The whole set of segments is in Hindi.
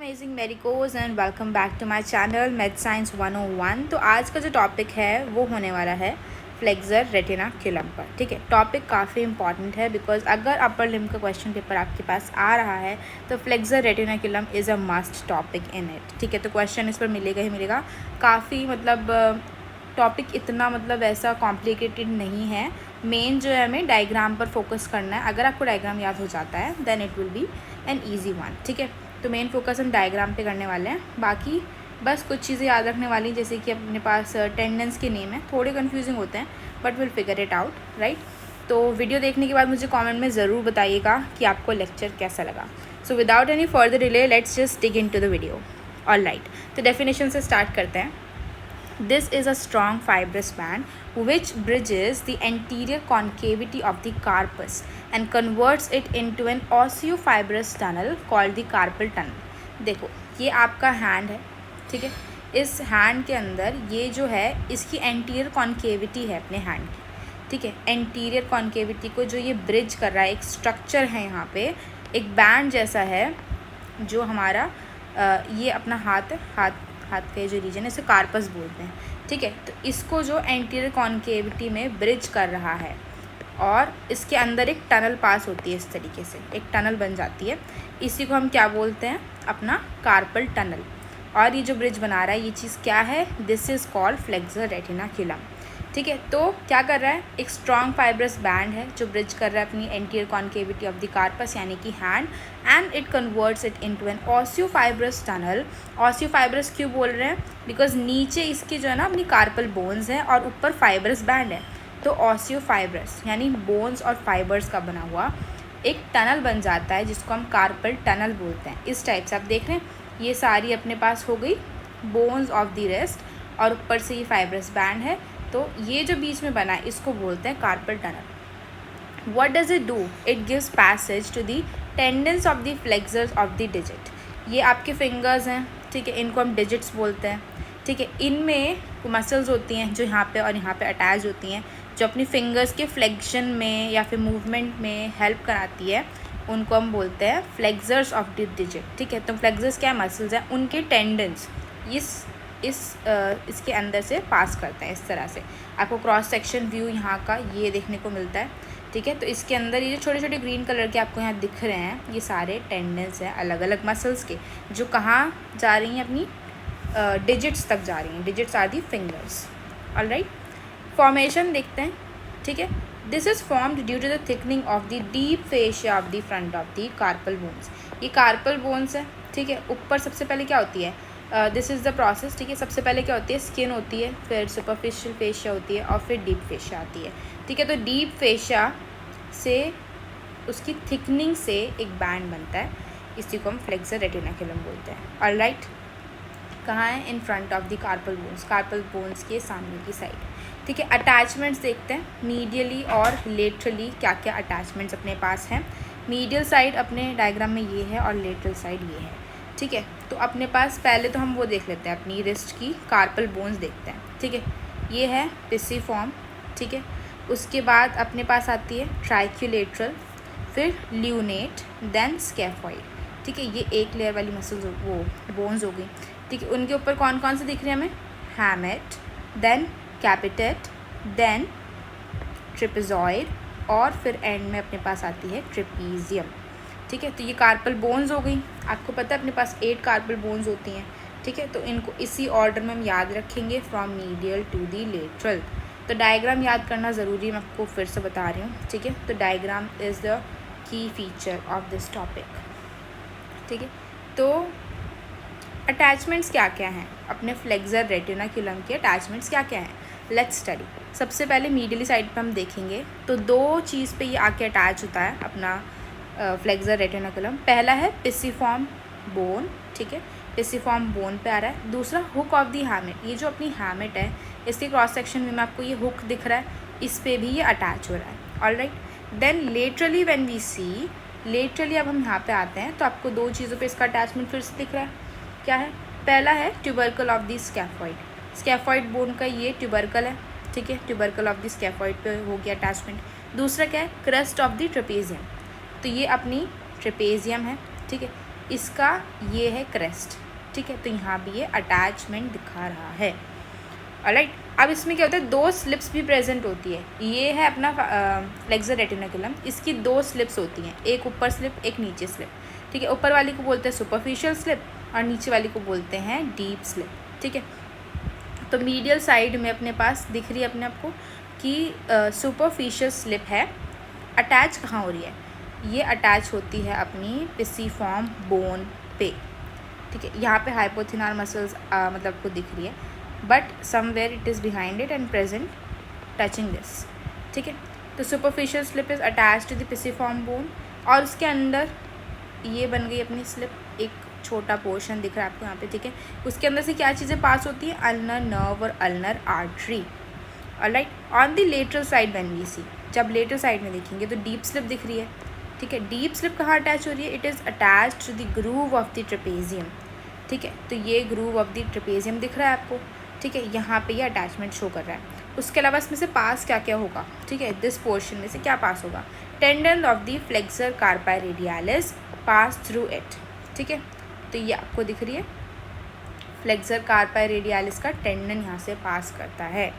Amazing medicos and welcome back to my channel math science 101। तो आज का जो टॉपिक है वो होने वाला है फ्लेक्सर रेटिनाकुलम पर। ठीक है, टॉपिक काफ़ी इंपॉर्टेंट है बिकॉज अगर अपर लिम्ब का क्वेश्चन पेपर आपके पास आ रहा है तो flexor retinaculum is a must topic in it. ठीक है, तो क्वेश्चन इस पर मिलेगा ही मिलेगा। काफ़ी टॉपिक इतना ऐसा कॉम्प्लिकेटेड नहीं है। मेन जो है हमें डायग्राम पर फोकस करना है। अगर आपको डायग्राम याद हो जाता है then it will be an easy one. ठीक है, तो मेन फोकस हम डायग्राम पे करने वाले हैं। बाकी बस कुछ चीज़ें याद रखने वाली, जैसे कि अपने पास टेंडेंस के नेम है, थोड़े कन्फ्यूजिंग होते हैं but will figure it out right. तो वीडियो देखने के बाद मुझे कमेंट में ज़रूर बताइएगा कि आपको लेक्चर कैसा लगा। So without any further delay let's just dig into the video. Alright, तो डेफिनेशन से स्टार्ट करते हैं। This is a strong fibrous band which bridges the anterior concavity of the carpus and converts it into an osseofibrous tunnel called the carpal tunnel। देखो ये आपका हैंड है, ठीक है। इस हैंड के अंदर ये जो है इसकी एंटीरियर कॉन्केविटी है अपने हैंड की, ठीक है। एंटीरियर कॉन्केविटी को जो ये ब्रिज कर रहा है, एक स्ट्रक्चर है यहाँ पे, एक बैंड जैसा है जो हमारा ये अपना हाथ के जो रीजन है इसे कार्पस बोलते हैं, ठीक है। तो इसको जो एंटीरियर कॉन्केविटी में ब्रिज कर रहा है और इसके अंदर एक टनल पास होती है, इस तरीके से एक टनल बन जाती है। इसी को हम क्या बोलते हैं, अपना कार्पल टनल। और ये जो ब्रिज बना रहा है ये चीज़ क्या है, this is called flexor retinaculum. ठीक है, तो क्या कर रहा है, एक स्ट्रॉन्ग फाइब्रस बैंड है जो ब्रिज कर रहा है अपनी anterior concavity of the carpus यानी कि hand, and it converts it into an osseofibrous tunnel. Osseofibrous क्यों बोल रहे हैं, बिकॉज नीचे इसकी जो है ना अपनी कार्पल बोन्स हैं और ऊपर फाइब्रस बैंड है, तो ऑसियोफाइब्रस यानी बोन्स और फाइबर्स का बना हुआ एक टनल बन जाता है जिसको हम कार्पल टनल बोलते हैं। इस टाइप से आप देख रहे हैं, ये सारी अपने पास हो गई बोन्स ऑफ द रेस्ट और ऊपर से ये फाइब्रस बैंड है, तो ये जो बीच में बना है इसको बोलते हैं carpal tunnel. What does it do, it gives passage to the tendons of the flexors of the digit. ये आपके फिंगर्स हैं, ठीक है, इनको हम डिजिट्स बोलते हैं, ठीक है। इनमें मसल्स होती हैं जो यहाँ पे और यहाँ पे अटैच होती हैं, जो अपनी फिंगर्स के फ्लेक्शन में या फिर मूवमेंट में हेल्प कराती है, उनको हम बोलते हैं फ्लेक्सर्स ऑफ द डिजिट। ठीक है, तो फ्लेक्सर्स क्या मसल्स हैं, उनके टेंडेंस इसके अंदर से पास करते हैं। इस तरह से आपको क्रॉस सेक्शन व्यू यहाँ का ये देखने को मिलता है, ठीक है। तो इसके अंदर ये जो छोटे छोटे ग्रीन कलर के आपको यहाँ दिख रहे हैं, ये सारे टेंडेंस हैं अलग अलग मसल्स के, जो कहाँ जा रही हैं, अपनी डिजिट्स तक जा रही हैं। Digits are the fingers. Alright, formation देखते हैं, ठीक है। This is formed due to the thickening of the deep fascia of the front of the carpal bones. ये कार्पल बोन्स है, ठीक है। ऊपर सबसे पहले क्या होती है, दिस इज़ द प्रोसेस, ठीक है। सबसे पहले क्या होती है, स्किन होती है, फिर सुपरफिशियल फेशिया होती है और फिर डीप फेशिया आती है, ठीक है। तो डीप फेशिया से उसकी थिकनिंग से एक बैंड बनता है, इसी को हम फ्लेक्सर रेटिनाकुलम बोलते हैं। ऑलराइट, कहाँ है, in front of the carpal bones के सामने की साइड, ठीक है। अटैचमेंट्स देखते हैं, मीडियली और लेटरली क्या क्या अटैचमेंट्स अपने पास हैं। मीडियल साइड अपने डायग्राम में ये है और लेटरल साइड ये है, ठीक है। तो अपने पास पहले तो हम वो देख लेते हैं, अपनी रिस्ट की कार्पल बोन्स देखते हैं, ठीक है। ये है पिसिफॉर्म, ठीक है। उसके बाद अपने पास आती है ट्राइक्यूलेटरल, फिर ल्यूनेट, देन स्कैफॉइड, ठीक है। ये एक लेयर वाली मसल्स वो बोन्स हो गई, ठीक है। उनके ऊपर कौन कौन से दिख रहे हैं हमें, हैमेट, देन कैपिटेट, देन ट्रिपेजॉइड और फिर एंड में अपने पास आती है ट्रिपीजियम, ठीक है। तो ये कार्पल बोन्स हो गई। आपको पता है अपने पास 8 कार्पल बोन्स होती हैं, ठीक है। तो इनको इसी ऑर्डर में हम याद रखेंगे, from medial to the lateral. तो डायग्राम याद करना ज़रूरी है, मैं आपको फिर से बता रही हूँ, ठीक है। तो diagram is the key feature of this topic, ठीक है। तो अटैचमेंट्स क्या क्या हैं, अपने फ्लेक्सर रेटिनाकुलम के अटैचमेंट्स क्या क्या हैं, लेट्स स्टडी। सबसे पहले मीडियली साइड पे हम देखेंगे तो दो चीज़ पे ये आके अटैच होता है अपना फ्लेक्सर रेटिनाकुलम। पहला है पिसिफॉर्म बोन, ठीक है, पिसिफॉर्म बोन पे आ रहा है। दूसरा हुक ऑफ दी हैमेट, ये जो अपनी हैमेट है इसके क्रॉस सेक्शन में आपको ये हुक दिख रहा है, इस पे भी ये अटैच हो रहा है। Alright, then laterally when we see, laterally अब हम यहाँ पे आते हैं तो आपको दो चीज़ों पे इसका अटैचमेंट फिर से दिख रहा है। क्या है, पहला है tubercle of the scaphoid, scaphoid bone का ये ट्यूबरकल है, ठीक है। ट्यूबरकल ऑफ दी स्कैफॉइड पे हो गया अटैचमेंट। दूसरा क्या है, क्रस्ट ऑफ दी ट्रेपेजियम, तो ये अपनी ट्रेपेजियम है, ठीक है। इसका ये है क्रेस्ट, ठीक है। तो यहाँ भी ये अटैचमेंट दिखा रहा है। ऑलराइट, अब इसमें क्या होता है, 2 स्लिप्स भी प्रेजेंट होती है। ये है अपना फ्लेक्सर रेटिनाकुलम, इसकी 2 स्लिप्स होती हैं, एक ऊपर स्लिप एक नीचे स्लिप, ठीक है। ऊपर वाली को बोलते हैं सुपरफिशियल स्लिप और नीचे वाली को बोलते हैं डीप स्लिप, ठीक है। तो मीडियल साइड में अपने पास दिख रही है अपने आपको कि सुपरफिशियल स्लिप है। अटैच कहाँ हो रही है, ये अटैच होती है अपनी पिसिफॉर्म बोन पे, ठीक है। यहाँ पे हाइपोथिनार मसल्स मतलब आपको दिख रही है, but somewhere it is behind it and present touching this, ठीक है। तो superficial slip is attach to the pisiform bone, और उसके अंदर ये बन गई अपनी स्लिप, एक छोटा पोर्शन दिख रहा है आपको यहाँ पे, ठीक है। उसके अंदर से क्या चीज़ें पास होती है, अल्नर नर्व और ulnar artery. Alright, on the lateral side when we see, जब लेटरल साइड में देखेंगे तो डीप स्लिप दिख रही है, ठीक है। डीप स्लिप कहाँ अटैच हो रही है, it is attach to the groove of the trapezium, ठीक है। तो ये ग्रूव ऑफ द ट्रेपेजियम दिख रहा है आपको, ठीक है। यहाँ पे ये अटैचमेंट शो कर रहा है। उसके अलावा इसमें से पास क्या क्या होगा, ठीक है, दिस पोर्शन में से क्या पास होगा, tendon of the flexor carpi radialis pass through it, ठीक है। तो ये आपको दिख रही है, फ्लेक्सर कार्पाई रेडियालिस का टेंडन यहाँ से पास करता है,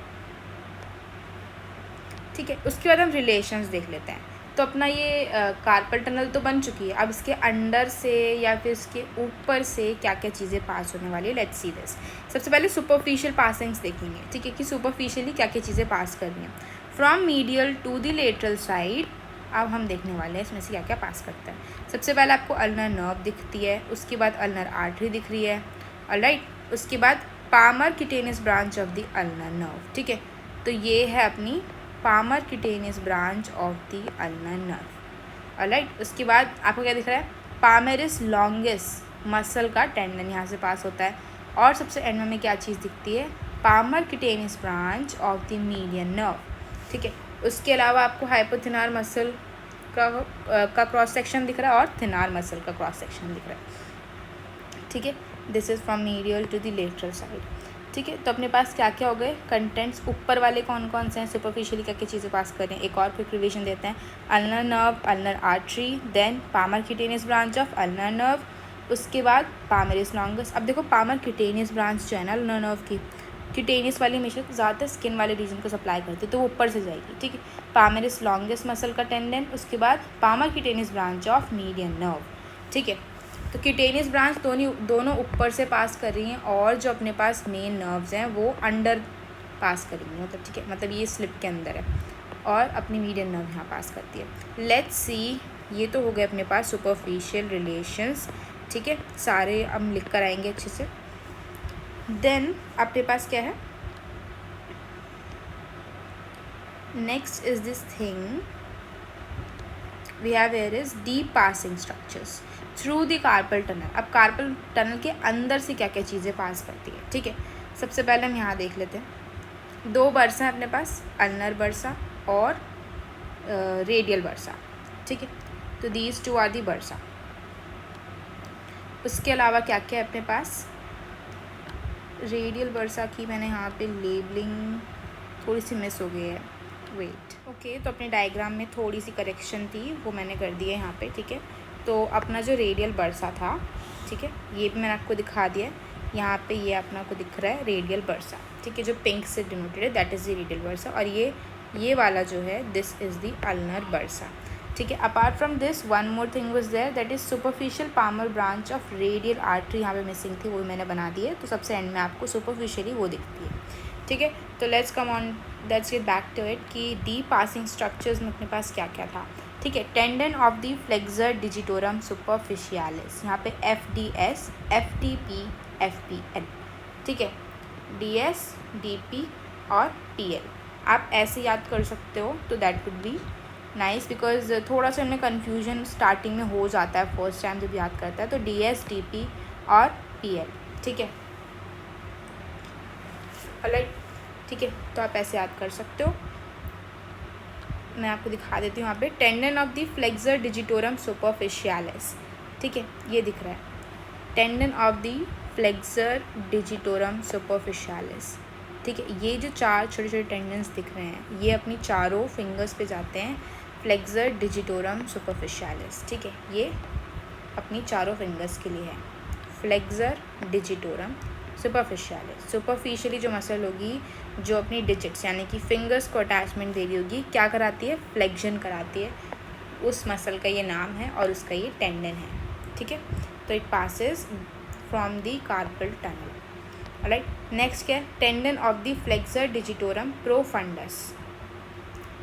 ठीक है। उसके बाद हम रिलेशंस देख लेते हैं। तो अपना ये कार्पल टनल तो बन चुकी है, अब इसके अंडर से या फिर इसके ऊपर से क्या क्या चीज़ें पास होने वाली है, लेट्स सी दिस। सबसे पहले सुपरफिशियल पासिंग्स देखेंगे, ठीक है, कि सुपरफिशियली क्या क्या चीज़ें पास करनी है। From medial to the lateral side अब हम देखने वाले हैं इसमें से क्या क्या पास करता है। सबसे पहले आपको अल्नर नर्व दिखती है, उसके बाद अल्नर आर्टरी दिख रही है, ऑलराइट। उसके बाद palmar cutaneous branch of the ulnar nerve, ठीक है। तो ये है अपनी palmar cutaneous branch of the ulnar nerve, alright. उसके बाद आपको क्या दिख रहा है, पामेरिस लॉन्गिस मसल का टेंडन यहाँ से पास होता है, और सबसे एंड में क्या चीज़ दिखती है, palmar cutaneous branch of the median nerve, ठीक है। उसके अलावा आपको हाइपोथिनार मसल का क्रॉस सेक्शन दिख रहा है और थिनार मसल का क्रॉस सेक्शन दिख रहा है, ठीक है। This is from medial to the lateral side, ठीक है। तो अपने पास क्या क्या हो गए कंटेंट्स, ऊपर वाले कौन कौन से हैं, सुपरफिशियली क्या क्या चीज़ें पास कर रहे हैं, एक और क्विक रिवीजन देते हैं। Ulnar nerve, ulnar artery, then palmar cutaneous branch of ulnar nerve, उसके बाद पामेरिस लॉन्गस। अब देखो पामर क्यूटेनियस ब्रांच जो है ना अल्नर नर्व की, क्यूटेनियस वाली हमेशा ज़्यादातर स्किन वाले रीजन को सप्लाई करती है, तो वो ऊपर से जाएगी, ठीक है। पामेरिस लॉन्गस मसल का टेंडन, उसके बाद palmar cutaneous branch of median nerve, ठीक है। तो क्यूटेनियस ब्रांच दोनों ऊपर से पास कर रही हैं, और जो अपने पास मेन नर्व्स हैं वो अंडर पास कर रही हैं, मतलब ठीक है, मतलब ये स्लिप के अंदर है, और अपनी मीडियन नर्व यहाँ पास करती है। लेट्स सी, ये तो हो गए अपने पास सुपरफिशियल रिलेशंस, ठीक है, सारे हम लिख कर आएंगे अच्छे से। देन अपने पास क्या है, next is this thing we have here is deep passing structures through the carpal tunnel. अब कार्पल टनल के अंदर से क्या क्या चीज़ें पास करती है, ठीक है। सबसे पहले हम यहाँ देख लेते हैं, 2 बर्सा है अपने पास, अल्नर बर्सा और रेडियल बर्सा, ठीक है। तो दीज 2 आर दी बर्सा। उसके अलावा क्या क्या है अपने पास, रेडियल बर्सा की मैंने यहाँ पे लेबलिंग थोड़ी सी मिस हो गई है, वेट, ओके। तो अपने डायग्राम में थोड़ी सी करेक्शन थी, वो मैंने कर दी है यहाँ पे, ठीक है। तो अपना जो रेडियल बर्सा था, ठीक है, ये भी मैंने आपको दिखा दिया है, यहाँ पे ये अपना को दिख रहा है रेडियल बर्सा, ठीक है, जो पिंक से डिनोटेड है, that is the radial bursa. और ये वाला जो है this is the ulnar bursa, ठीक है। Apart from this one more thing was there, that is superficial palmar branch of radial artery, यहाँ पे मिसिंग थी, वो मैंने बना दी है। तो सबसे एंड में आपको सुपरफिशियली वो दिखती है, ठीक है। तो let's come on, let's get back to it कि डी पासिंग स्ट्रक्चर्स में अपने पास क्या क्या था, ठीक है। Tendon of the flexor digitorum superficialis, यहाँ पे FDS, FTP, FPL, ठीक है, DS, DP और PL। आप ऐसे याद कर सकते हो, तो that would be nice, because थोड़ा सा इनमें कन्फ्यूजन स्टार्टिंग में हो जाता है फर्स्ट टाइम जब याद करता है। तो DS, DP और PL, ठीक है, ऑलराइट, ठीक है। तो आप ऐसे याद कर सकते हो, मैं आपको दिखा देती हूँ यहाँ पे, tendon of the flexor digitorum सुपरफिशियालिस, ठीक है, ये दिख रहा है, tendon of the flexor digitorum सुपरफिशियालिस, ठीक है। ये जो 4 छोटे छोटे टेंडन्स दिख रहे हैं, ये अपनी चारों फिंगर्स पे जाते हैं, फ्लेक्सर डिजिटोरम सुपरफिशियालिस, ठीक है। ये अपनी चारों फिंगर्स के लिए है। फ्लेक्सर डिजिटोरम सुपरफिशियलिस, सुपरफिशियली जो मसल होगी जो अपनी डिजिट्स यानी कि फिंगर्स को अटैचमेंट दे रही होगी, क्या कराती है, फ्लेक्शन कराती है। उस मसल का ये नाम है और उसका ये टेंडन है, ठीक है। तो it passes from the carpal tunnel. Right, next क्या है, tendon of the flexor digitorum profundis,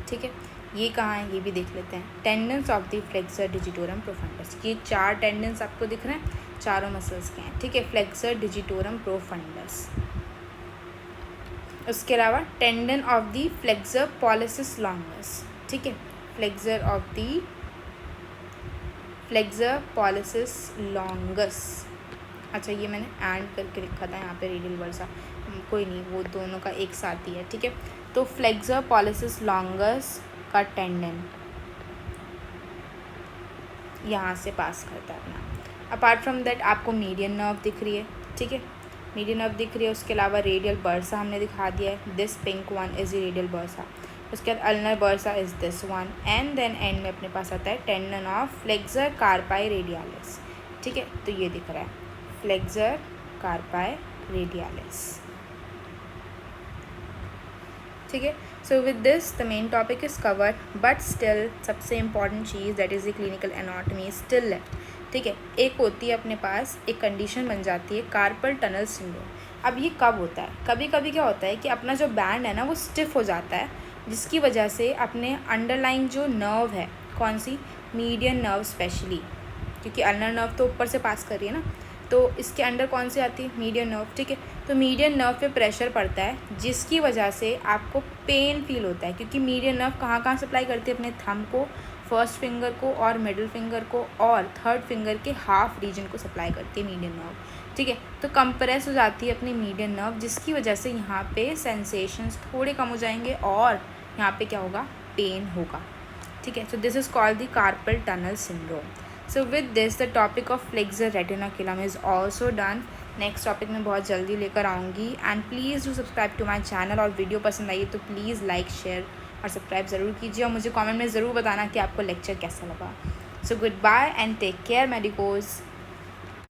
ठीक है। ये कहाँ है ये भी देख लेते हैं। Tendons of the flexor digitorum profundis, ये 4 टेंडन्स आपको दिख रहे हैं, चारों मसल्स के हैं, ठीक है। Flexor digitorum profundis. उसके अलावा tendon of the flexor pollicis longus, ठीक है। Flexor of the flexor pollicis longus, अच्छा ये मैंने एंड करके लिखा था यहाँ पे रेडियल वर्सा, कोई नहीं, वो दोनों का एक साथ ही है, ठीक है। तो फ्लेक्सर पॉलिसिस लॉन्गस का टेंडन यहाँ से पास करता है अपना। अपार्ट फ्रॉम दैट आपको मीडियन नर्व दिख रही है, ठीक है, मीडियन नर्व दिख रही है। उसके अलावा रेडियल बर्सा हमने दिखा दिया है, this pink one is radial bursa. उसके बाद ulnar bursa is this one, and then end में अपने पास आता है tendon of flexor carpi radialis, ठीक है। तो ये दिख रहा है फ्लेक्सर कार्पाई रेडियालिस, ठीक है। So with this the main topic is covered, but still सबसे इम्पॉर्टेंट चीज़ that is the clinical anatomy still left, ठीक है। एक होती है अपने पास, एक कंडीशन बन जाती है कार्पल टनल सिंड्रोम। अब ये कब होता है, कभी कभी क्या होता है कि अपना जो बैंड है ना वो स्टिफ हो जाता है, जिसकी वजह से अपने अंडरलाइन जो नर्व है, कौन सी, मीडियन नर्व स्पेशली, क्योंकि अल्नर नर्व तो ऊपर से पास कर रही है ना, तो इसके अंडर कौन सी आती है, मीडियन नर्व, ठीक है। तो मीडियन नर्व पे प्रेशर पड़ता है, जिसकी वजह से आपको पेन फील होता है, क्योंकि मीडियन नर्व कहाँ कहाँ सप्लाई करती है, अपने थंब को, फर्स्ट फिंगर को और मिडिल फिंगर को और थर्ड फिंगर के हाफ रीजन को सप्लाई करती है मीडियन नर्व, ठीक है। तो कंप्रेस हो जाती है अपनी मीडियन नर्व, जिसकी वजह से यहाँ पे सेंसेशंस थोड़े कम हो जाएंगे और यहाँ पे क्या होगा, पेन होगा, ठीक है। So this is called the carpal tunnel syndrome. So with this the topic of flexor retinaculum is also done. Next topic मैं बहुत जल्दी लेकर आऊँगी, and please do subscribe to my channel. और वीडियो पसंद आई तो प्लीज़ लाइक, शेयर और सब्सक्राइब ज़रूर कीजिए, और मुझे कमेंट में ज़रूर बताना कि आपको लेक्चर कैसा लगा। So good bye and take care मेडिकोज़।